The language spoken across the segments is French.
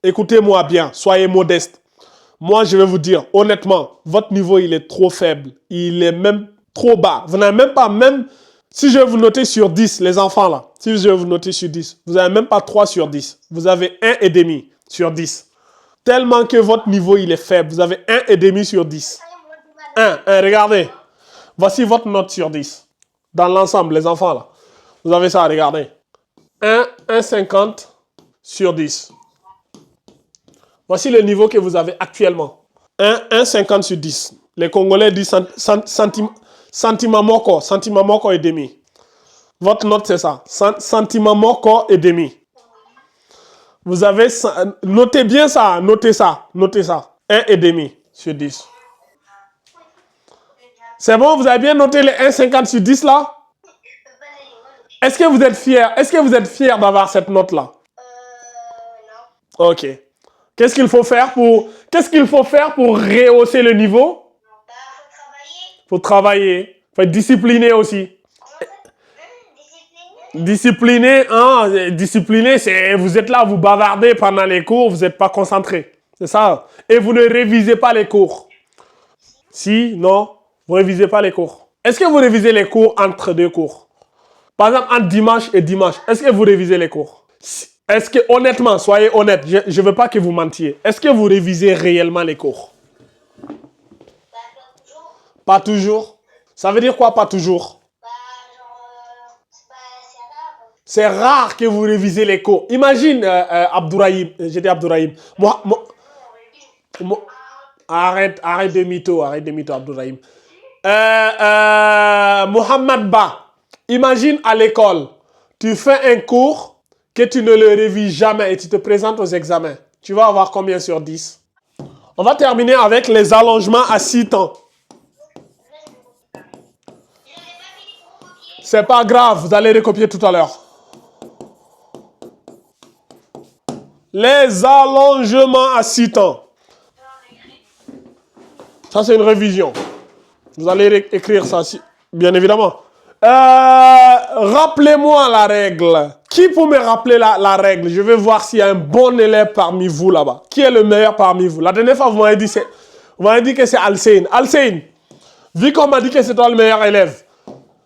écoutez-moi bien, soyez modeste. Moi, je vais vous dire, honnêtement, votre niveau, il est trop faible. Il est même trop bas. Vous n'avez même pas, même si je vais vous noter sur 10, les enfants là, si je vais vous noter sur 10, vous n'avez même pas 3 sur 10. Vous avez 1,5 sur 10. Tellement que votre niveau, il est faible. Vous avez 1,5 sur 10. 1, regardez. Voici votre note sur 10. Dans l'ensemble, les enfants là. Vous avez ça, regardez. 1,50 sur 10. Voici le niveau que vous avez actuellement. 1,50 sur 10. Les Congolais disent centimamoko et demi. Votre note, c'est ça. Centimamoko et demi. Vous avez... Notez bien ça. Notez ça. Notez ça. 1,5 sur 10. C'est bon? Vous avez bien noté les 1,50 sur 10 là? Est-ce que vous êtes fiers? Est-ce que vous êtes fiers d'avoir cette note-là? Non. Ok. Qu'est-ce qu'il faut faire pour rehausser le niveau? Faut travailler. Faut être discipliné aussi. Discipliné, hein? Discipliné, c'est vous êtes là, vous bavardez pendant les cours, vous n'êtes pas concentré. C'est ça. Et vous ne révisez pas les cours. Si, non, vous ne révisez pas les cours. Est-ce que vous révisez les cours entre deux cours? Par exemple, entre dimanche et dimanche, est-ce que vous révisez les cours? Est-ce que, honnêtement, soyez honnête, je ne veux pas que vous mentiez. Est-ce que vous révisez réellement les cours? Pas toujours. Ça veut dire quoi, pas toujours? C'est rare que vous révisez les cours. Imagine, Abdourahim, j'ai dit Abdourahim. Arrête de mytho, Abdourahim. Mohamed Ba, imagine à l'école, tu fais un cours que tu ne le révises jamais et tu te présentes aux examens. Tu vas avoir combien sur 10? On va terminer avec les allongements à 6 temps. C'est pas grave, vous allez recopier tout à l'heure. Les allongements à 6 temps. Ça, c'est une révision. Vous allez écrire ça, bien évidemment. Rappelez-moi la règle. Qui peut me rappeler la règle? Je vais voir s'il y a un bon élève parmi vous là-bas. Qui est le meilleur parmi vous? La dernière fois, vous m'avez dit que c'est Alsein. Alsein, vu qu'on m'a dit que c'est toi le meilleur élève,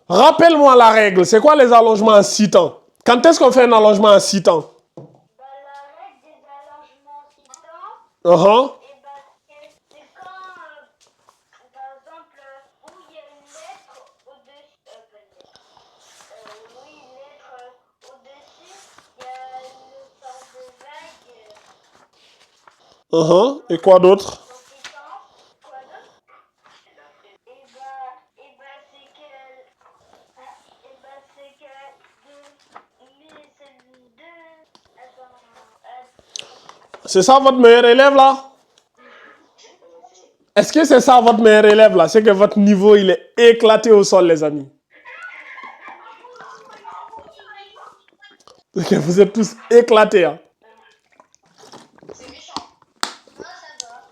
rappelle-moi la règle. C'est quoi les allongements à 6 temps? Quand est-ce qu'on fait un allongement à 6 temps? La règle des allongements à 6 temps, c'est quand, par exemple, où il y a une lettre au-dessus, il y a une sorte de vague. Et quoi d'autre? C'est ça votre meilleur élève là? Est-ce que c'est ça votre meilleur élève là? C'est que votre niveau il est éclaté au sol les amis. C'est que vous êtes tous éclatés. Hein?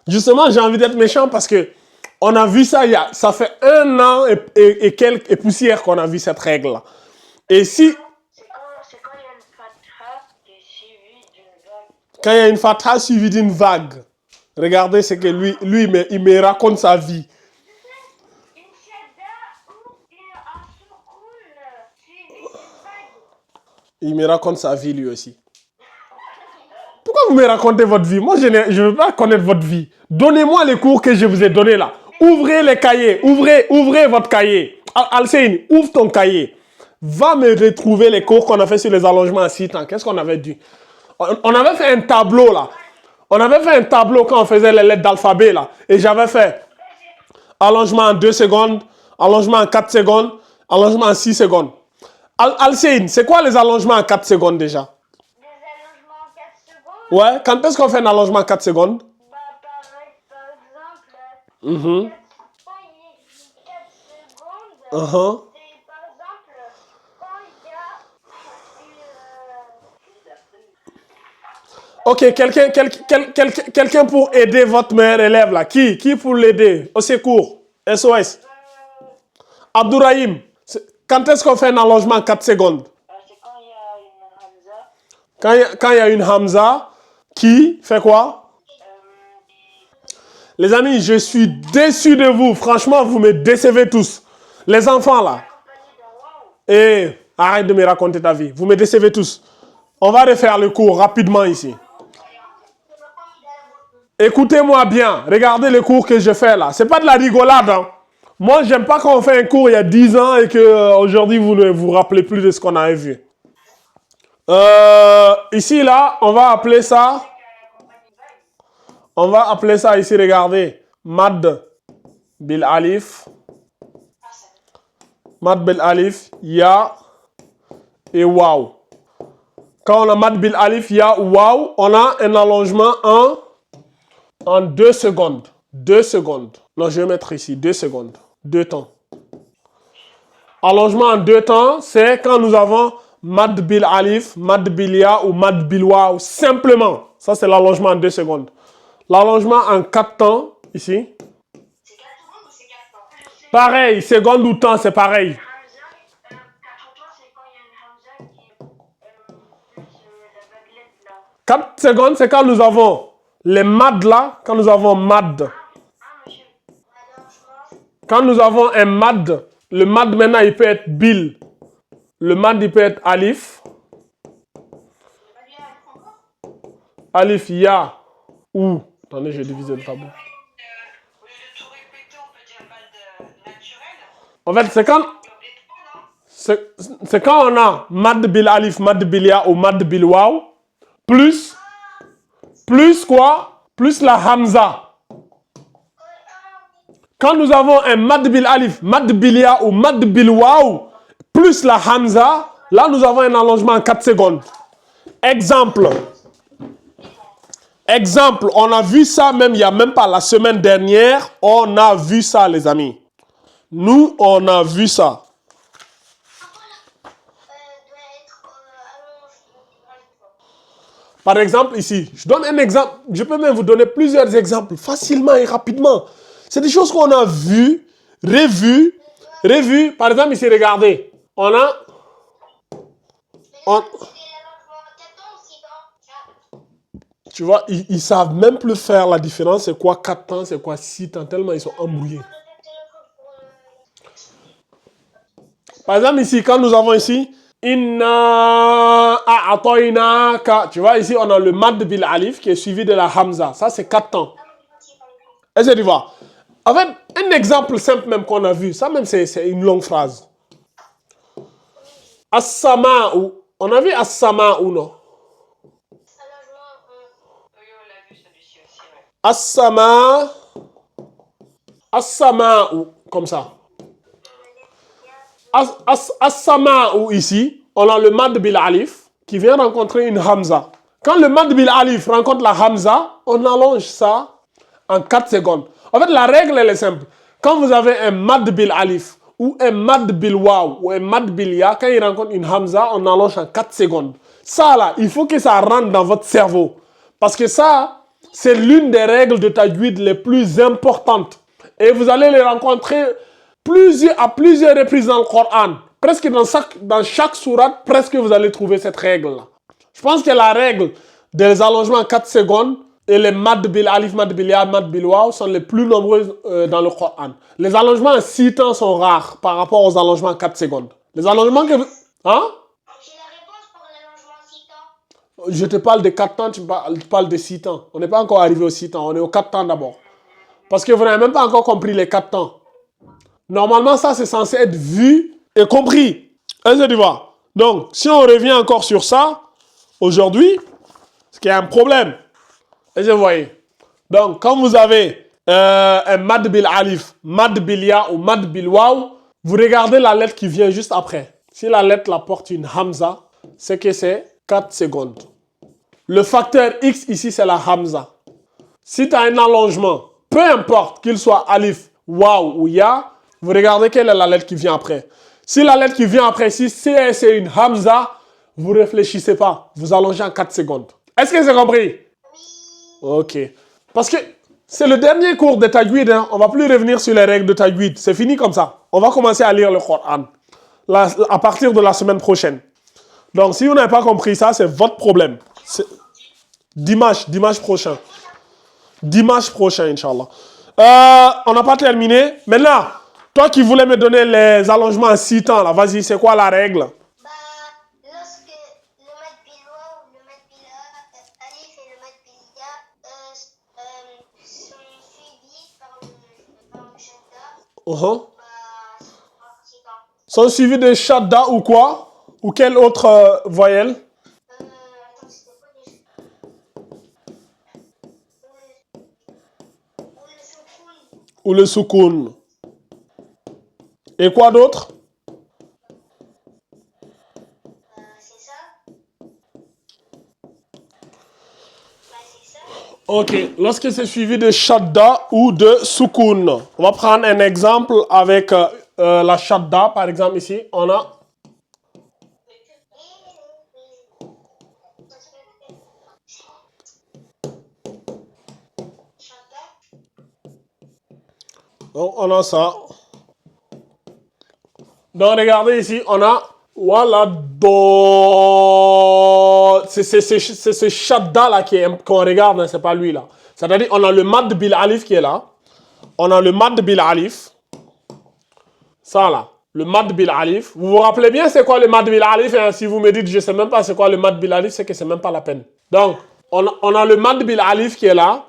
Justement j'ai envie d'être méchant parce que on a vu ça ça fait 1 an et quelques poussières qu'on a vu cette règle là. Et si... Quand il y a une fatha suivie d'une vague, regardez ce que lui il me raconte sa vie. Il me raconte sa vie lui aussi. Pourquoi vous me racontez votre vie? Moi, je ne veux pas connaître votre vie. Donnez-moi les cours que je vous ai donnés là. Ouvrez les cahiers. Ouvrez votre cahier. Alsein, ouvre ton cahier. Va me retrouver les cours qu'on a fait sur les allongements à 6 temps. Qu'est-ce qu'on avait dit? On avait fait un tableau là. On avait fait un tableau quand on faisait les lettres d'alphabet là. Et j'avais fait allongement en 2 secondes, allongement en 4 secondes, allongement en 6 secondes. Alsein, c'est quoi les allongements en 4 secondes déjà? Des allongements en 4 secondes? Ouais, quand est-ce qu'on fait un allongement en 4 secondes? Par exemple, quand il y a 4 secondes, c'est par exemple quand il y a Ok, quelqu'un pour aider votre meilleur élève là. Qui pour l'aider? Au secours. SOS. Abdourahim. Quand est-ce qu'on fait un allongement en 4 secondes? c'est quand il y a une Hamza. Quand il y a une Hamza, Qui fait quoi? Les amis, je suis déçu de vous. Franchement, vous me décevez tous. Les enfants là. Et arrête de me raconter ta vie. Vous me décevez tous. On va refaire le cours rapidement ici. Écoutez-moi bien. Regardez le cours que je fais là. C'est pas de la rigolade. Hein. Moi, j'aime pas quand on fait un cours il y a 10 ans et que aujourd'hui vous ne vous rappelez plus de ce qu'on avait vu. Ici, là, on va appeler ça... On va appeler ça ici, regardez. Mad bil alif. Mad bil alif, ya et waw. Quand on a mad bil alif, ya ou waw, on a un allongement en 2 secondes. 2 secondes. Non, je vais mettre ici 2 secondes. 2 temps. Allongement en 2 temps, c'est quand nous avons mad bil alif, mad bil ya ou mad bil waw. Simplement. Ça, c'est l'allongement en 2 secondes. L'allongement en 4 temps, ici. C'est 4 secondes ou c'est 4 temps? Pareil, seconde ou temps, c'est pareil. 4 temps, c'est quand il y a une Hamza qui est plus la baguette là. 4 secondes, c'est quand nous avons les mad là, quand nous avons mad. Monsieur. Quand nous avons un mad, le mad maintenant, il peut être bil. Le mad, il peut être alif. Alif, ya ou... Attendez, j'ai divisé le tableau. Au lieu de tout répéter, on peut dire mad naturel. En fait, c'est quand... C'est quand on a mad bil alif, mad bil ya ou mad bil waw, plus quoi? Plus la hamza. Quand nous avons un mad bil alif, mad bil ya ou mad bil waw, plus la hamza, là nous avons un allongement en 4 secondes. Exemple, on a vu ça même il n'y a même pas la semaine dernière, on a vu ça les amis. Nous, on a vu ça. Par exemple, ici, je donne un exemple. Je peux même vous donner plusieurs exemples facilement et rapidement. C'est des choses qu'on a vues, revues. Par exemple, ici, regardez. On a... Tu vois, ils savent même plus faire la différence. C'est quoi 4 temps, c'est quoi 6 temps, tellement ils sont embrouillés. Par exemple, ici, quand nous avons ici... Inna a'atoynaka. Tu vois, ici, on a le mad bil alif qui est suivi de la hamza. Ça, c'est 4 temps. Est-ce que tu vois? En fait, un exemple simple même qu'on a vu. Ça même, c'est une longue phrase. As-sama'u. On a vu as-sama'u, non? As-sama'u. Comme ça. As-sama'u ici, on a le mad bil alif qui vient rencontrer une hamza. Quand le mad bil alif rencontre la hamza, on allonge ça en 4 secondes. En fait, la règle elle est simple. Quand vous avez un mad bil alif ou un mad bil waw ou un mad bil ya, quand il rencontre une hamza, on allonge en 4 secondes. Ça là, il faut que ça rentre dans votre cerveau. Parce que ça, c'est l'une des règles de tajwid les plus importantes. Et vous allez les rencontrer à plusieurs reprises dans le Coran. Presque dans chaque sourate, presque vous allez trouver cette règle-là. Je pense que la règle des allongements en 4 secondes et les mad bil alif, mad bil ya, mad bil waw sont les plus nombreuses dans le Coran. Les allongements en 6 temps sont rares par rapport aux allongements en 4 secondes. Les allongements que vous... Hein? J'ai la réponse pour l'allongement 6 temps. Je te parle de 4 temps, tu parles de 6 temps. On n'est pas encore arrivé aux 6 temps, on est aux 4 temps d'abord. Parce que vous n'avez même pas encore compris les 4 temps. Normalement, ça, c'est censé être vu et compris. Est-ce que tu vois? Donc, si on revient encore sur ça, aujourd'hui, c'est qu'il y a un problème. Est-ce que vous voyez? Donc, quand vous avez un mad bil alif, mad bil ya ou mad bil waw, vous regardez la lettre qui vient juste après. Si la lettre la porte une hamza, c'est que c'est 4 secondes. Le facteur X ici, c'est la hamza. Si tu as un allongement, peu importe qu'il soit alif, waw ou ya, vous regardez quelle est la lettre qui vient après. Si la lettre qui vient après, si c'est une hamza, vous ne réfléchissez pas. Vous allongez en 4 secondes. Est-ce que c'est compris? Ok. Parce que c'est le dernier cours de tajwid. Hein. On ne va plus revenir sur les règles de tajwid. C'est fini comme ça. On va commencer à lire le Coran à partir de la semaine prochaine. Donc, si vous n'avez pas compris ça, c'est votre problème. Dimanche prochain. Dimanche prochain, Inch'Allah. On n'a pas terminé. Maintenant, toi qui voulais me donner les allongements en 6 temps, là, vas-y, c'est quoi la règle? Bah, lorsque le mat bilois ou le mat bila, alif et le mat bilia sont suivis par le shadda, bah, c'est pas. Sont suivis de shadda ou quoi? Ou quelle autre voyelle? Attends, c'était quoi déjà? Ou le soukoun. Ou le soukoun. Et quoi d'autre? C'est ça. Bah, c'est ça. Ok, lorsque c'est suivi de shadda ou de soukoun. On va prendre un exemple avec la shadda, par exemple ici. On a... Donc, on a ça. Donc, regardez ici, on a... Voilà, do... C'est ce shadda là qu'on regarde, hein, c'est pas lui là. C'est-à-dire, on a le mad bil alif qui est là. On a le mad bil alif. Ça là, le mad bil alif. Vous vous rappelez bien c'est quoi le mad bil alif, hein? Si vous me dites je sais même pas c'est quoi le mad bil alif, c'est que c'est même pas la peine. Donc, on a le mad bil alif qui est là.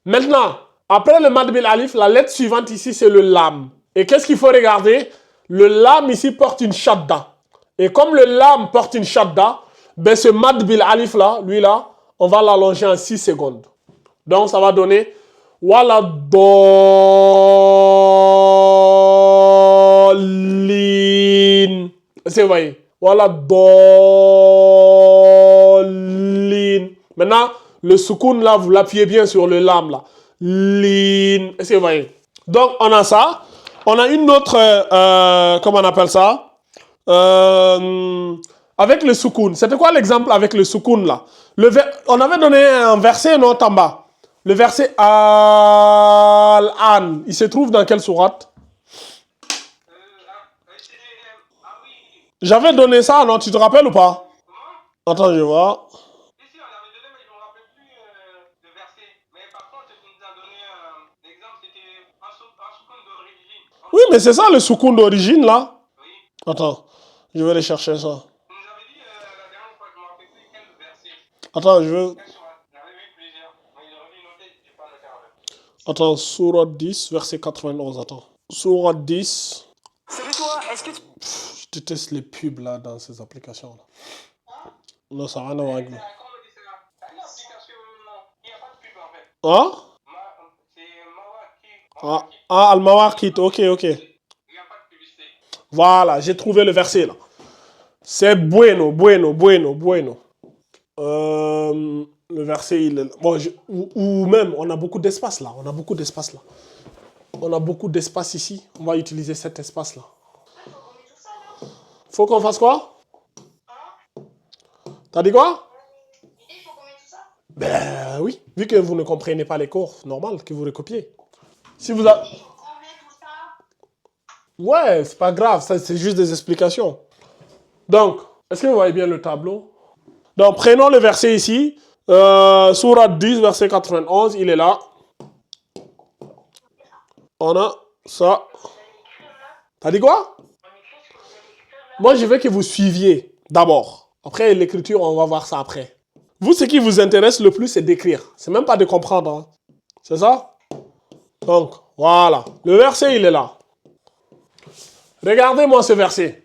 Maintenant, après le mad bil alif, la lettre suivante ici, c'est le lam. Et qu'est-ce qu'il faut regarder? Le lam ici porte une shadda. Et comme le lam porte une shadda, ben ce mad bil alif là, lui là, on va l'allonger en 6 secondes. Donc ça va donner wala dolin. C'est vous voyez. Wala dolin. Maintenant, le soukoun là, vous l'appuyez bien sur le lam là. Lin. Est-ce que vous voyez? Donc, on a ça. On a une autre, comment on appelle ça? Avec le soukoun. C'était quoi l'exemple avec le soukoun là? On avait donné un verset, non, Tamba? Le verset Al-An. Il se trouve dans quelle sourate? J'avais donné ça, non? Tu te rappelles ou pas? Attends, je vois. Oui, mais c'est ça le soukoun d'origine, là. Attends, je vais aller chercher ça. Attends, je vais... Attends, sourate 10, verset 91, attends. Sourate 10... Salut toi, est-ce que tu... Je déteste les pubs, là, dans ces applications-là. Non, ça n'a rien à voir avec moi. Hein? Ah, Al-Mawaqit, ok. Voilà, j'ai trouvé le verset là. C'est bueno. Le verset, il est... Bon, ou même, on a beaucoup d'espace là. On a beaucoup d'espace ici. On va utiliser cet espace là. Faut qu'on fasse quoi? T'as dit quoi? Ben oui, vu que vous ne comprenez pas les cours, normal que vous recopiez. Si vous avez... Ouais, c'est pas grave, ça c'est juste des explications. Donc, est-ce que vous voyez bien le tableau? Donc, prenons le verset ici. Sourate 10, verset 91, il est là. On a ça. T'as dit quoi? Moi, je veux que vous suiviez d'abord. Après, l'écriture, on va voir ça après. Vous, ce qui vous intéresse le plus, c'est d'écrire. C'est même pas de comprendre. Hein. C'est ça? Donc, voilà. Le verset, il est là. Regardez-moi ce verset.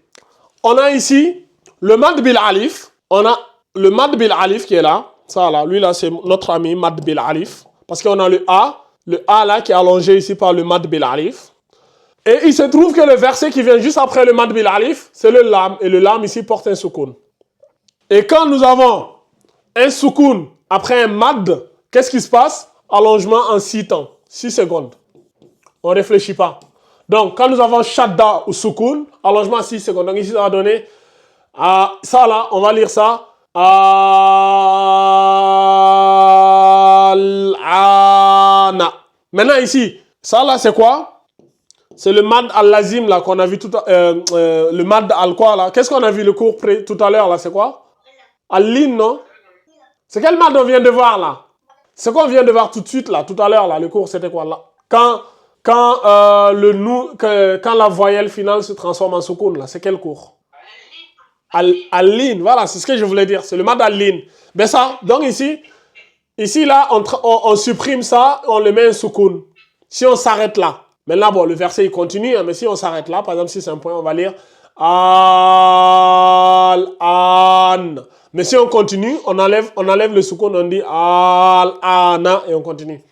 On a ici le mad bil alif. On a le mad bil alif qui est là. Ça là, lui là, c'est notre ami mad bil alif. Parce qu'on a le A là qui est allongé ici par le mad bil alif. Et il se trouve que le verset qui vient juste après le mad bil alif, c'est le lam. Et le lam ici porte un soukoun. Et quand nous avons un soukoun après un mad, qu'est-ce qui se passe? Allongement en 6 temps, 6 secondes. On ne réfléchit pas. Donc, quand nous avons shadda ou soukoun, allongement en 6 secondes. Donc ici, ça va donner, ça là, on va lire ça. Al-ana. Maintenant ici, ça là, c'est quoi? C'est le mad al-lazim là qu'on a vu tout à le mad al quoi là? Qu'est-ce qu'on a vu le cours tout à l'heure là? C'est quoi? Al-lin, non? C'est quel mad on vient de voir là? C'est qu'on vient de voir tout de suite là, tout à l'heure là, le cours c'était quoi là? Quand la voyelle finale se transforme en soukoun là, c'est quel cours? Al-lin, voilà, c'est ce que je voulais dire, c'est le mad al-lin. Ben ça, donc ici là, on supprime ça, on le met en soukoun. Si on s'arrête là, maintenant bon, le verset il continue, hein, mais si on s'arrête là, par exemple si c'est un point, on va lire al-an. Mais si on continue, on enlève le soukoun, on dit al-ana et on continue.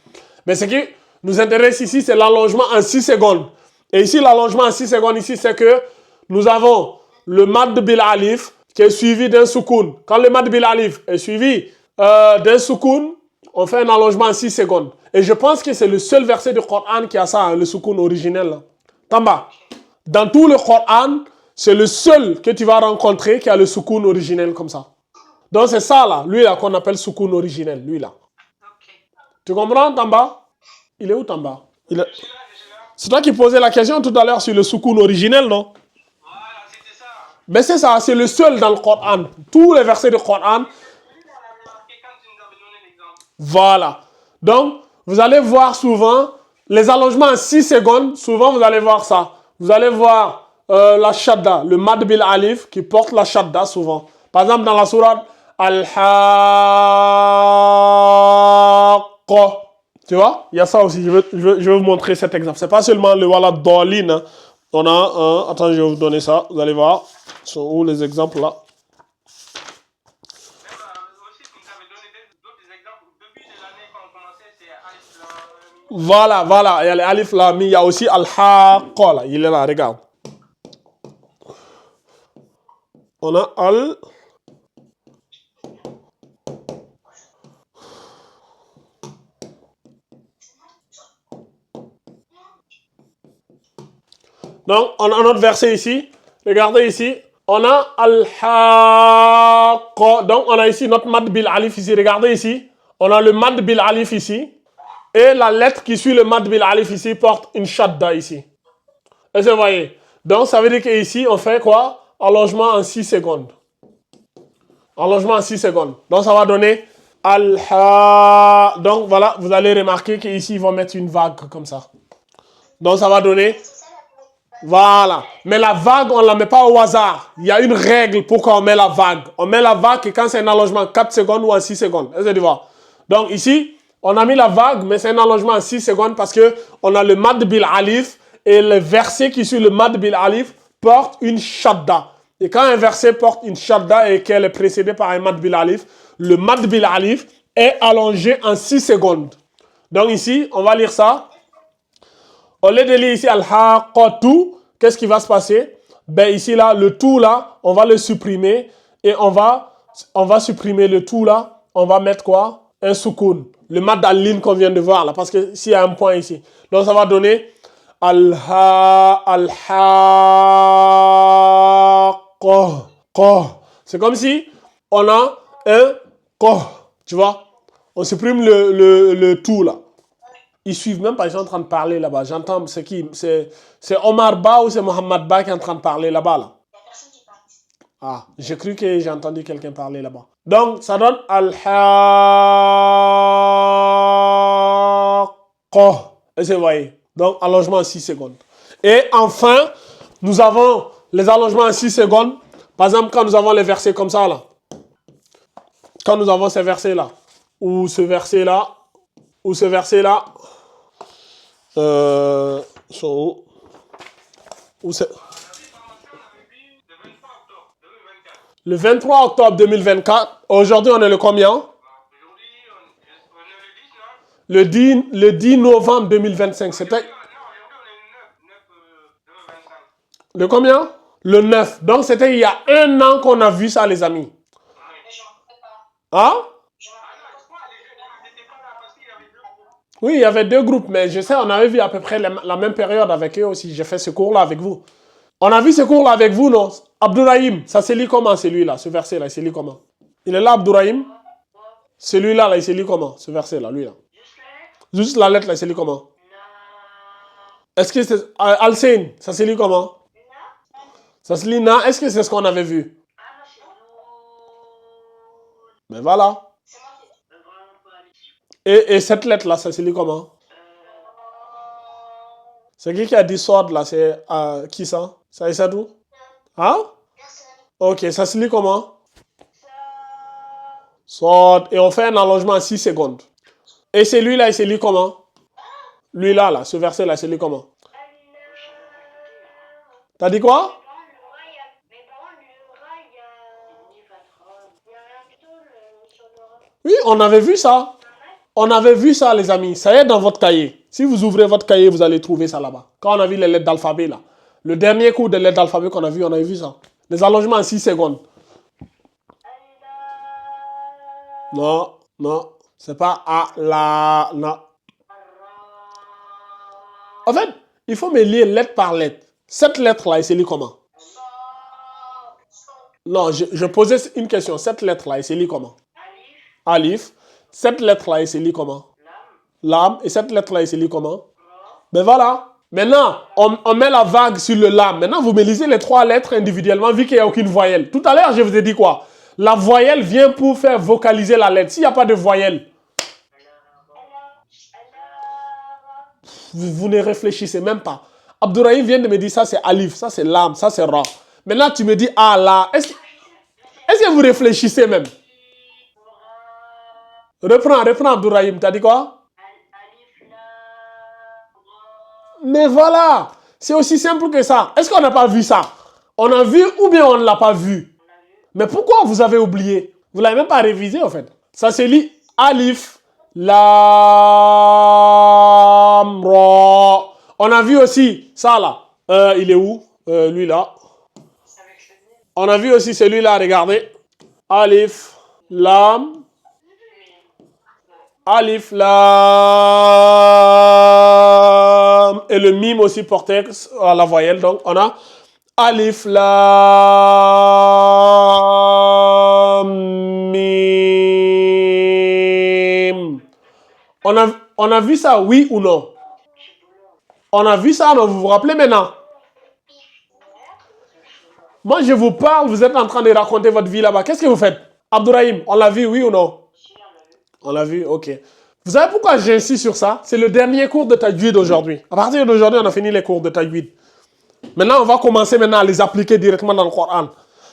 Mais ce qui nous intéresse ici, c'est l'allongement en 6 secondes. Et ici, l'allongement en 6 secondes, ici, c'est que nous avons le mad bil alif qui est suivi d'un soukoun. Quand le mad bil alif est suivi d'un soukoun, on fait un allongement en 6 secondes. Et je pense que c'est le seul verset du Coran qui a ça, hein, le soukoun originel. Là. Tamba, dans tout le Coran, c'est le seul que tu vas rencontrer qui a le soukoun originel comme ça. Donc c'est ça là, lui là qu'on appelle soukoun originel, lui là. Ok. Tu comprends Tamba? Il est où Tamba? C'est toi qui posais la question tout à l'heure sur le soukoun originel, non? Voilà, c'était ça. Mais c'est ça, c'est le seul dans le Coran. Tous les versets du Coran. Voilà. Donc, vous allez voir souvent les allongements en 6 secondes. Souvent, vous allez voir ça. Vous allez voir la shadda, le mad bil alif qui porte la shadda souvent. Par exemple, dans la sourate Al-Haqqa. Tu vois, il y a ça aussi. Je vais vous montrer cet exemple. C'est pas seulement le wala dolin. Hein. On a un. Attends, je vais vous donner ça. Vous allez voir. Sont où les exemples là? Voilà, voilà. Il y a les alif lam mim. Il y a aussi al-haqqa là. Il est là, regarde. On a al. Donc, on a un autre verset ici. Regardez ici. On a al-haqqa. Donc, on a ici notre mad bil alif ici. Regardez ici. On a le mad bil alif ici. Et la lettre qui suit le mad bil alif ici porte une shadda ici. Est-ce que vous voyez? Donc, ça veut dire qu'ici, on fait quoi? Allongement en 6 secondes. Allongement en 6 secondes. Donc, ça va donner al-ha. Donc, voilà, vous allez remarquer qu'ici, ils vont mettre une vague comme ça. Donc, ça va donner... Voilà. Mais la vague, on ne la met pas au hasard. Il y a une règle pourquoi on met la vague. On met la vague quand c'est un allongement en 4 secondes ou en 6 secondes. Est-ce que tu vois? Donc, ici... On a mis la vague, mais c'est un allongement en 6 secondes parce qu'on a le mad bil alif et le verset qui suit le mad bil alif porte une shadda. Et quand un verset porte une shadda et qu'elle est précédée par un mad bil alif, le mad bil alif est allongé en 6 secondes. Donc ici, on va lire ça. Au lieu de lire ici al-haqatu, qu'est-ce qui va se passer? Ben ici là, le tout là, on va le supprimer et on va supprimer le tout là. On va mettre quoi? Un soukoun. Le mad al-lin qu'on vient de voir là, parce que s'il y a un point ici. Donc ça va donner al-ha, al-haqqa. C'est comme si on a un ko, tu vois. On supprime le tout là. Ils suivent même pas, ils sont en train de parler là-bas. J'entends, c'est qui? C'est Omar Ba ou c'est Mohamed Ba qui est en train de parler là-bas là? Ah, j'ai cru que j'ai entendu quelqu'un parler là-bas. Donc, ça donne al-haqqa. Est-ce que vous voyez? Donc, allongement en 6 secondes. Et enfin, nous avons les allongements en 6 secondes. Par exemple, quand nous avons les versets comme ça, là. Quand nous avons ces versets-là, ou ce verset-là, ou ce verset-là, sont où? Où c'est? Le 23 octobre 2024. Aujourd'hui, on est le combien? Le 10 novembre 2025. C'était... Le combien? Le 9. Donc, c'était il y a un an qu'on a vu ça, les amis. Hein? Oui, il y avait 2 groupes, mais je sais, on avait vu à peu près la même période avec eux aussi. J'ai fait ce cours-là avec vous. On a vu ce cours-là avec vous, non? Abdourahim, ça s'est lu comment, celui-là, ce verset-là, il s'est lu comment? Il est là, Abdourahim? Celui-là, là, il s'est lu comment, ce verset-là, lui-là? Juste la lettre, là, il s'est lu comment? Est-ce que c'est... Al-Sein, ça s'est lu comment? Ça se lit na, est-ce que c'est ce qu'on avait vu? Mais voilà. Et cette lettre-là, ça se lit comment? C'est qui a dit sword là? C'est qui ça? Ça y est, c'est tout? Hein? Ok, ça se lit comment? Sword. Et on fait un allongement en 6 secondes. Et celui-là, il se lit comment? Lui-là, là, ce verset-là, il se lit comment? T'as dit quoi? Oui, on avait vu ça. On avait vu ça, les amis. Ça y est dans votre cahier. Si vous ouvrez votre cahier, vous allez trouver ça là-bas. Quand on a vu les lettres d'alphabet, là. Le dernier cours de lettres d'alphabet qu'on a vu, on avait vu ça. Les allongements en 6 secondes. Non, non. C'est pas Allah, non. En fait, il faut me lire lettre par lettre. Cette lettre-là, elle se lit comment? Non, je posais une question. Cette lettre-là, elle se lit comment? Alif. Cette lettre-là, elle se lit comment? Lam. Et cette lettre-là, elle se lit comment? Ben voilà. Maintenant, on met la vague sur le lam. Maintenant, vous me lisez les 3 lettres individuellement, vu qu'il n'y a aucune voyelle. Tout à l'heure, je vous ai dit quoi? La voyelle vient pour faire vocaliser la lettre. S'il n'y a pas de voyelle, vous ne réfléchissez même pas. Abdourahim vient de me dire ça, c'est alif, ça, c'est lam, ça, c'est ra. Maintenant, tu me dis Allah. Est-ce que vous réfléchissez même? Reprends Abdourahim. T'as dit quoi? Mais voilà. C'est aussi simple que ça. Est-ce qu'on n'a pas vu ça? On a vu ou bien on ne l'a pas vu? Mais pourquoi vous avez oublié? Vous ne l'avez même pas révisé en fait. Ça se lit alif, lam, ra. On a vu aussi ça là. Il est où? Lui là. On a vu aussi celui-là, regardez. Alif, lam. Alif, lam. Et le mime aussi porté à la voyelle. Donc, on a alif, lam, mime. On a vu ça, oui ou non? On a vu ça, non? Vous vous rappelez maintenant? Moi, je vous parle, vous êtes en train de raconter votre vie là-bas. Qu'est-ce que vous faites? Abdourahim, on l'a vu, oui ou non? On l'a vu, ok. Vous savez pourquoi j'insiste sur ça? C'est le dernier cours de Tajwid aujourd'hui. À partir d'aujourd'hui, on a fini les cours de Tajwid. Maintenant, on va commencer maintenant à les appliquer directement dans le Coran.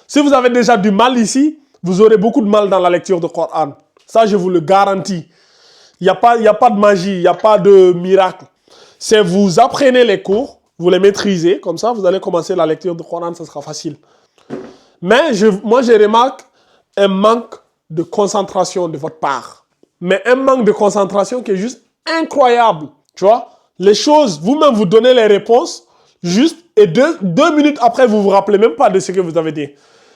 Si vous avez déjà du mal ici, vous aurez beaucoup de mal dans la lecture du Coran. Ça, je vous le garantis. Il n'y a pas de magie, il n'y a pas de miracle. C'est vous apprenez les cours, vous les maîtrisez, comme ça, vous allez commencer la lecture du Coran, ça sera facile. Mais moi, je remarque un manque de concentration de votre part. Mais un manque de concentration qui est juste incroyable. Tu vois, les choses, vous-même, vous donnez les réponses, juste, et deux minutes après, vous ne vous rappelez même pas de ce que vous avez dit.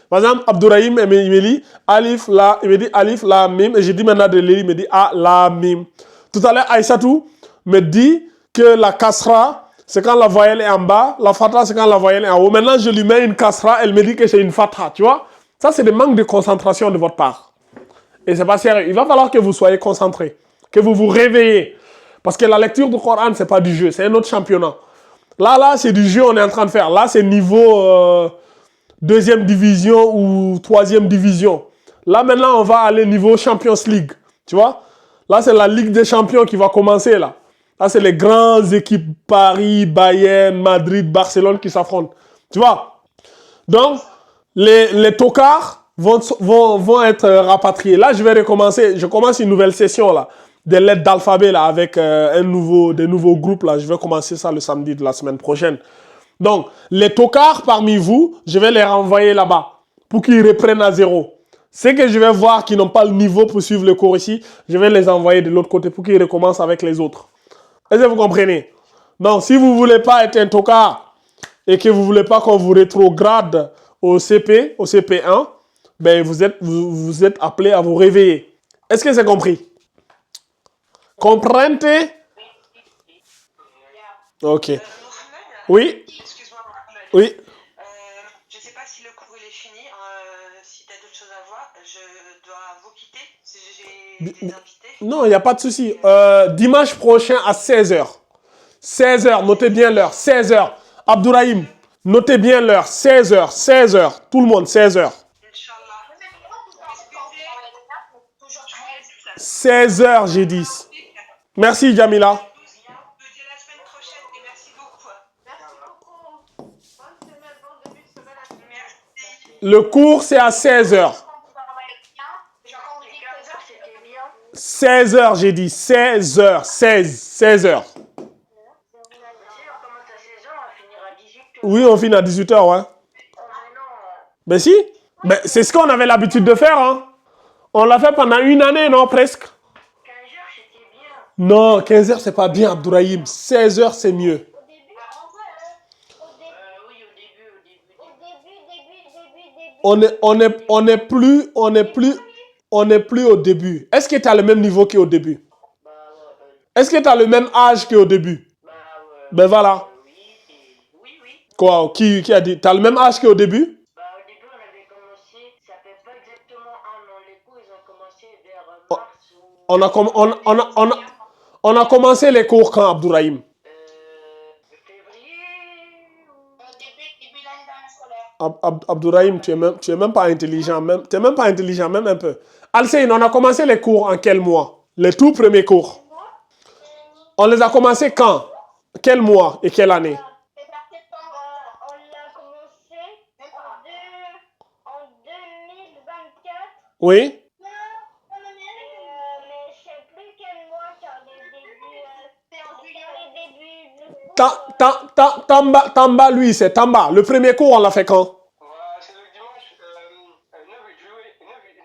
Par exemple, Abdourahim, il me dit alif, la, il me dit alif, la, mim, et j'ai dit maintenant de lire, il me dit ah, la, mim. Tout à l'heure, Aïssatou me dit que la kasra, c'est quand la voyelle est en bas, la fatha, c'est quand la voyelle est en haut. Maintenant, je lui mets une kasra, elle me dit que c'est une fatha, tu vois. Ça, c'est des manques de concentration de votre part. Et c'est pas sérieux. Il va falloir que vous soyez concentrés, que vous vous réveillez. Parce que la lecture du Coran, c'est pas du jeu, c'est un autre championnat. Là, c'est du jeu on est en train de faire. Là, c'est niveau 2e division ou 3e division. Là, maintenant, on va aller niveau Champions League. Tu vois? Là, c'est la Ligue des Champions qui va commencer, là. Là, c'est les grandes équipes Paris, Bayern, Madrid, Barcelone qui s'affrontent. Tu vois? Donc, les tocards vont être rapatriés. Là, je vais recommencer. Je commence une nouvelle session, là. Des lettres d'alphabet, là, avec des nouveaux groupes, là. Je vais commencer ça le samedi de la semaine prochaine. Donc, les tocards parmi vous, je vais les renvoyer là-bas pour qu'ils reprennent à zéro. Ceux que je vais voir qui n'ont pas le niveau pour suivre le cours ici, je vais les envoyer de l'autre côté pour qu'ils recommencent avec les autres. Est-ce que vous comprenez? Donc, si vous ne voulez pas être un tocard et que vous ne voulez pas qu'on vous rétrograde au CP, au CP1, ben vous êtes appelé à vous réveiller. Est-ce que c'est compris? Comprendez? Ok. Mohamed, Oui? excuse-moi, Mohamed. Oui? Je ne sais pas si le cours il est fini. Si tu as d'autres choses à voir, je dois vous quitter. Si j'ai des invités. Non, il n'y a pas de souci. Dimanche prochain à 16h. 16h, notez bien l'heure. 16h. Abdourahim, notez bien l'heure. 16h, 16h. Tout le monde, 16h. Inch'Allah. 16h, j'ai dit. Merci, Jamila. Je vous dis à la semaine prochaine et merci beaucoup. Merci beaucoup. Bonne semaine, bon début de semaine à tous. Merci. Le cours, c'est à 16 heures. J'ai encore dit 15 heures, c'était bien. 16 heures, j'ai dit. 16 heures. 16 heures. Si on commence à 16 heures, on va finir à 18 heures. Oui, on finit à 18 heures, ouais. Oh, mais non. Ben si. Ben, c'est ce qu'on avait l'habitude de faire, hein. On l'a fait pendant une année, non, presque. 15 heures, c'était bien. Non, 15 heures, c'est pas bien, Abdourahim. 16 heures, c'est mieux. Au début, oui, On n'est plus au début. Est-ce que tu as le même niveau qu'au début? Bah, Est-ce que tu as le même âge qu'au début? bah, Ben voilà. oui. Quoi? Qui a dit? Tu as le même âge qu'au début? Bah, au début, on avait commencé, ça fait pas exactement un an. Les cours, ils ont commencé vers mars ou On a commencé les cours quand, Abdourahim? février ou début l'année scolaire. Abdourahim, tu es même pas intelligent, tu es même pas intelligent, même un peu. Alcine, on a commencé les cours en quel mois? Les tout premiers cours. On les a commencés quand? Quel mois et quelle année? On l'a commencé en 2024. Oui? Mais je sais plus quel mois car les débuts. Tamba, lui, c'est Tamba. Le premier cours, on l'a fait quand? C'est le dimanche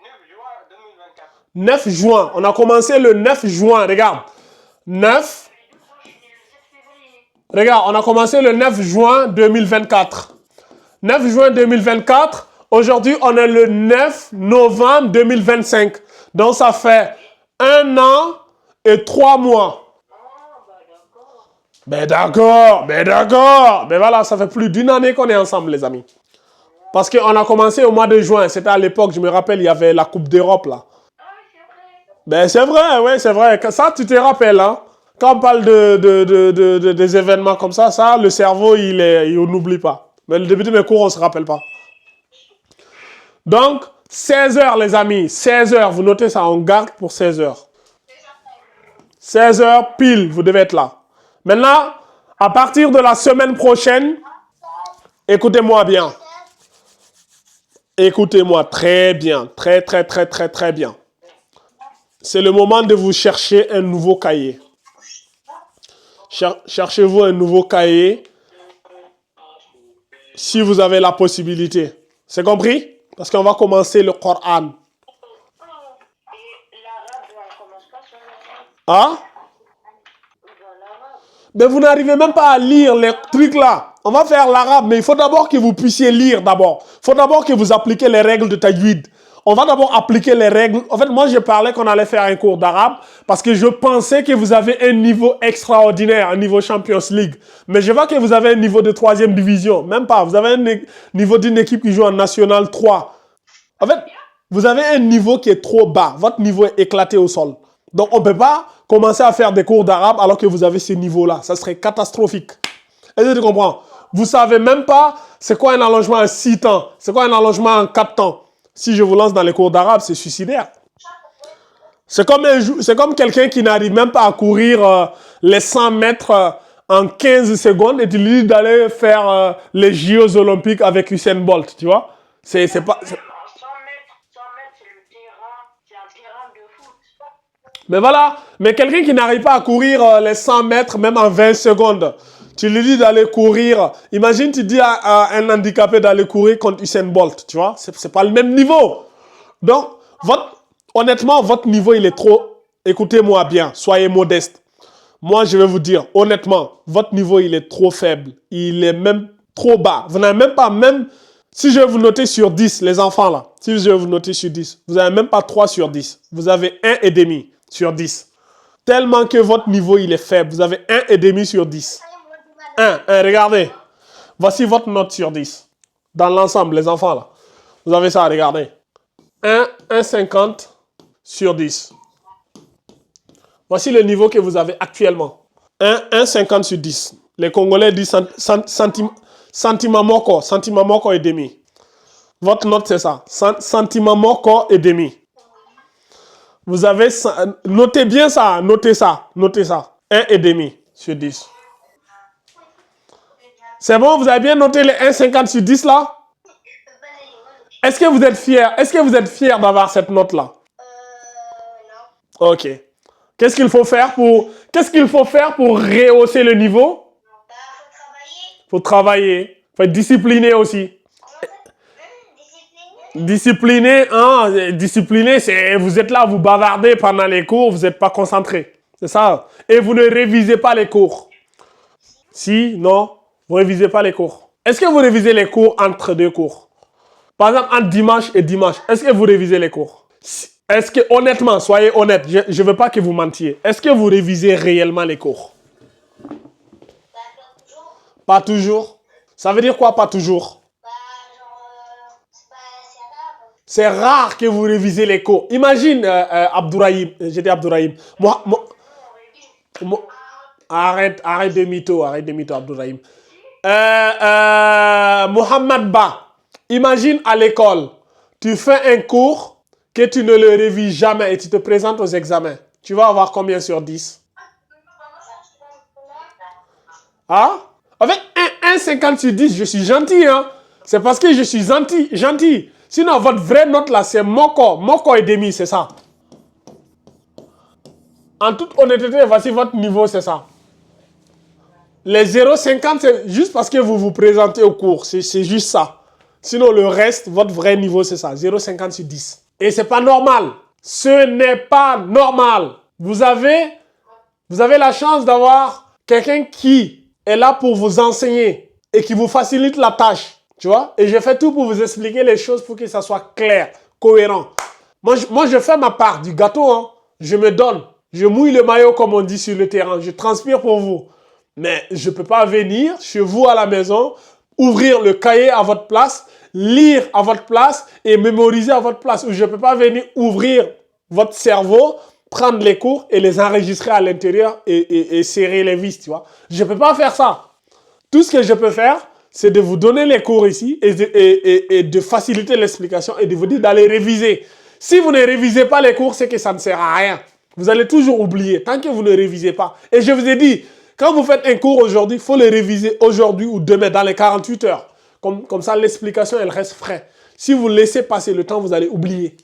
9 juin 2024. 9 juin. On a commencé le 9 juin. Regarde. 9. Regarde, on a commencé le 9 juin 2024. 9 juin 2024. Aujourd'hui, on est le 9 novembre 2025. Donc, ça fait 1 an et 3 mois. Ben d'accord. Ben voilà, ça fait plus d'une année qu'on est ensemble, les amis. Parce qu'on a commencé au mois de juin. C'était à l'époque, je me rappelle, il y avait la Coupe d'Europe, là. Ben c'est vrai, oui, c'est vrai. Ça, tu te rappelles, hein. Quand on parle des événements comme ça, le cerveau, on n'oublie pas. Mais le début de mes cours, on ne se rappelle pas. Donc, 16 heures, les amis. 16 heures, vous notez ça, on garde pour 16 heures. 16 heures, pile, vous devez être là. Maintenant, à partir de la semaine prochaine, écoutez-moi bien. Écoutez-moi très bien. Très bien. C'est le moment de vous chercher un nouveau cahier. Cherchez-vous un nouveau cahier si vous avez la possibilité. C'est compris? Parce qu'on va commencer le Coran. Et l'arabe, on commence pas sur l'arabe. Hein? Mais vous n'arrivez même pas à lire les trucs là. On va faire l'arabe, mais il faut d'abord que vous puissiez lire d'abord. Il faut d'abord que vous appliquiez les règles de tajwid. On va d'abord appliquer les règles. En fait, moi, je parlais qu'on allait faire un cours d'arabe parce que je pensais que vous avez un niveau extraordinaire, un niveau Champions League. Mais je vois que vous avez un niveau de 3e division. Même pas. Vous avez un niveau d'une équipe qui joue en National 3. En fait, vous avez un niveau qui est trop bas. Votre niveau est éclaté au sol. Donc, on ne peut pas commencer à faire des cours d'arabe alors que vous avez ce niveau-là. Ça serait catastrophique. Est-ce que tu comprends? Vous ne savez même pas c'est quoi un allongement en 6 temps. C'est quoi un allongement en 4 temps. Si je vous lance dans les cours d'arabe, c'est suicidaire. C'est comme quelqu'un qui n'arrive même pas à courir les 100 mètres en 15 secondes et tu lui dis d'aller faire les JO olympiques avec Usain Bolt, tu vois? C'est pas... 100 mètres, c'est le terrain, c'est un terrain de foot. Mais voilà, mais quelqu'un qui n'arrive pas à courir les 100 mètres, même en 20 secondes, tu lui dis d'aller courir. Imagine, tu dis à un handicapé d'aller courir contre Usain Bolt, tu vois. C'est pas le même niveau. Donc, honnêtement, votre niveau, il est trop... Écoutez-moi bien, soyez modeste. Moi, je vais vous dire, honnêtement, votre niveau, il est trop faible. Il est même trop bas. Vous n'avez même pas, même... Si je vais vous noter sur 10, les enfants là, si je vais vous noter sur 10, vous n'avez même pas 3 sur 10. Vous avez 1,5 sur 10. Tellement que votre niveau, il est faible. Vous avez 1,5 sur 10. 1, regardez. Voici votre note sur 10. Dans l'ensemble, les enfants là. Vous avez ça, regardez. 1,50 sur 10. Voici le niveau que vous avez actuellement. 1,50 sur 10. Les Congolais disent centimamoko et demi. Votre note, c'est ça. Centimamoko et demi. Vous avez... Notez bien ça, notez ça, notez ça. 1,5 sur 10. C'est bon, vous avez bien noté les 1,50 sur 10 là? Est-ce que vous êtes fiers? Est-ce que vous êtes fiers d'avoir cette note-là? Non. Ok. Qu'est-ce qu'il faut faire pour rehausser le niveau? Bah, faut travailler. Faut travailler. Faut être discipliné aussi. Discipliné. Discipliné, c'est vous êtes là, vous bavardez pendant les cours, vous n'êtes pas concentré. C'est ça. Et vous ne révisez pas les cours. Si, non, vous ne révisez pas les cours. Est-ce que vous révisez les cours entre deux cours? Par exemple, entre dimanche et dimanche, est-ce que vous révisez les cours? Est-ce que, honnêtement, soyez honnête, je ne veux pas que vous mentiez. Est-ce que vous révisez réellement les cours? Bah, pas toujours. Pas toujours. Ça veut dire quoi, pas toujours? Bah, genre, c'est rare. C'est rare que vous révisez les cours. Imagine Abdourahim, j'ai dit Abdourahim. Arrête de mytho, Abdourahim. Mohamed Ba, imagine à l'école, tu fais un cours que tu ne le révises jamais et tu te présentes aux examens. Tu vas avoir combien sur 10? Hein? Avec 1,50 sur 10, je suis gentil, hein? C'est parce que je suis gentil. Sinon, votre vraie note là, c'est Moko et demi, c'est ça. En toute honnêteté, voici votre niveau, c'est ça. Les 0,50, c'est juste parce que vous vous présentez au cours. C'est juste ça. Sinon, le reste, votre vrai niveau, c'est ça. 0,50 sur 10. Et c'est pas normal. Ce n'est pas normal. Vous avez la chance d'avoir quelqu'un qui est là pour vous enseigner et qui vous facilite la tâche. Tu vois? Et je fais tout pour vous expliquer les choses pour que ça soit clair, cohérent. Moi, je fais ma part du gâteau. Hein. Je me donne. Je mouille le maillot, comme on dit sur le terrain. Je transpire pour vous. Mais je ne peux pas venir chez vous à la maison, ouvrir le cahier à votre place, lire à votre place et mémoriser à votre place. Ou je ne peux pas venir ouvrir votre cerveau, prendre les cours et les enregistrer à l'intérieur et serrer les vis, tu vois. Je ne peux pas faire ça. Tout ce que je peux faire, c'est de vous donner les cours ici et de faciliter l'explication et de vous dire d'aller réviser. Si vous ne révisez pas les cours, c'est que ça ne sert à rien. Vous allez toujours oublier tant que vous ne révisez pas. Et je vous ai dit, quand vous faites un cours aujourd'hui, il faut le réviser aujourd'hui ou demain, dans les 48 heures. Comme ça, l'explication, elle reste fraîche. Si vous laissez passer le temps, vous allez oublier.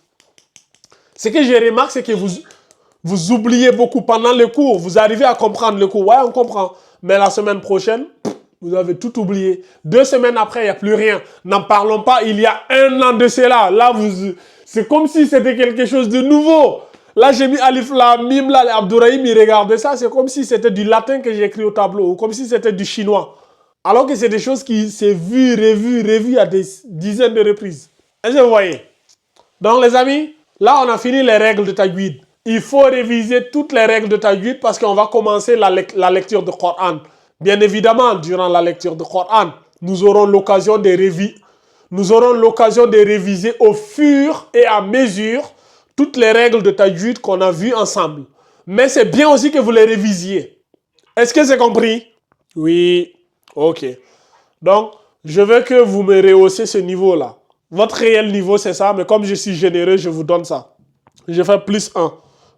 Ce que je remarque, c'est que vous oubliez beaucoup pendant le cours. Vous arrivez à comprendre le cours. Ouais, on comprend. Mais la semaine prochaine, vous avez tout oublié. 2 semaines après, il n'y a plus rien. N'en parlons pas, il y a 1 an de cela. Là, c'est comme si c'était quelque chose de nouveau. Là, j'ai mis Alif Lam Mim, là, Abdourahim, il regardait ça. C'est comme si c'était du latin que j'ai écrit au tableau. Ou comme si c'était du chinois. Alors que c'est des choses qui s'est vues, revues à des dizaines de reprises. Est-ce que vous voyez? Donc, les amis, là, on a fini les règles de Tajwid. Il faut réviser toutes les règles de Tajwid parce qu'on va commencer la lecture de Coran. Bien évidemment, durant la lecture de Coran, nous aurons l'occasion de réviser au fur et à mesure toutes les règles de Tajwid qu'on a vues ensemble. Mais c'est bien aussi que vous les révisiez. Est-ce que c'est compris? Oui. Ok. Donc, je veux que vous me rehaussez ce niveau-là. Votre réel niveau, c'est ça, mais comme je suis généreux, je vous donne ça. Je fais plus 1.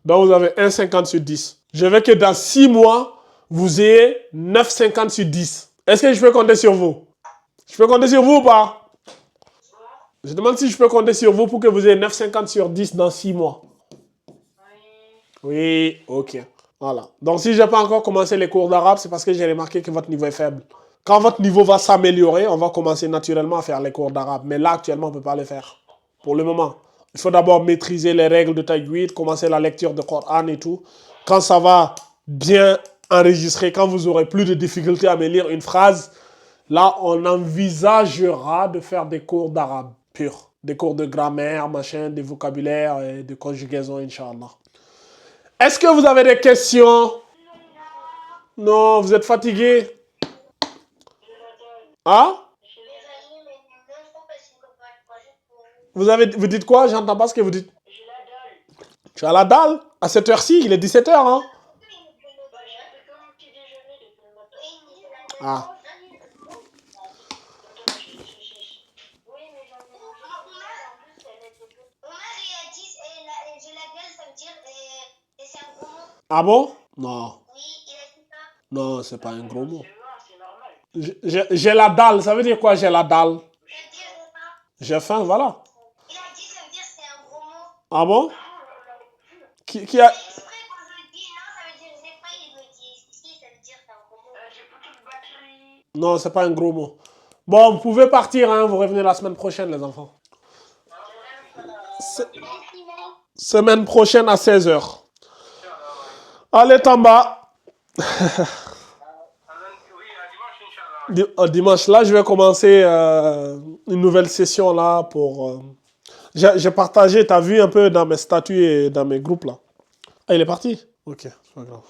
Donc, vous avez 1,50 sur 10. Je veux que dans 6 mois, vous ayez 9,50 sur 10. Est-ce que je peux compter sur vous? Je peux compter sur vous ou pas? Je demande si je peux compter sur vous pour que vous ayez 9,50 sur 10 dans 6 mois. Oui, ok. Voilà. Donc, si je n'ai pas encore commencé les cours d'arabe, c'est parce que j'ai remarqué que votre niveau est faible. Quand votre niveau va s'améliorer, on va commencer naturellement à faire les cours d'arabe. Mais là, actuellement, on ne peut pas le faire. Pour le moment. Il faut d'abord maîtriser les règles de Tajwid, commencer la lecture de Coran et tout. Quand ça va bien enregistrer, quand vous aurez plus de difficultés à me lire une phrase, là, on envisagera de faire des cours d'arabe pur. Des cours de grammaire, machin, de vocabulaire et de conjugaison, Inch'Allah. Est-ce que vous avez des questions? Non, vous êtes fatigué? Hein? Vous dites quoi? J'entends pas ce que vous dites. Tu as la dalle? À cette heure-ci, il est 17h, hein? Ah. Ah bon? Non. Oui, il a dit ça. Non, c'est pas un gros mot. C'est normal. J'ai la dalle. Ça veut dire quoi, j'ai la dalle? Ça veut dire ça. J'ai faim, voilà. Il a dit ça veut dire c'est un gros mot. Ah bon? Qui a... Exprès quand je le dis, non, ça veut dire j'ai pas, il me dit si, ça veut dire c'est un gros mot. J'ai plus de batterie. Non, c'est pas un gros mot. Bon, vous pouvez partir, hein. Vous revenez la semaine prochaine, les enfants. Semaine prochaine à 16h. Allez, Tamba. Oui, à dimanche, Inch'Allah. Dimanche, là, je vais commencer une nouvelle session là pour... J'ai partagé, t'as vu un peu dans mes statuts et dans mes groupes là. Ah, il est parti? Ok, c'est pas grave.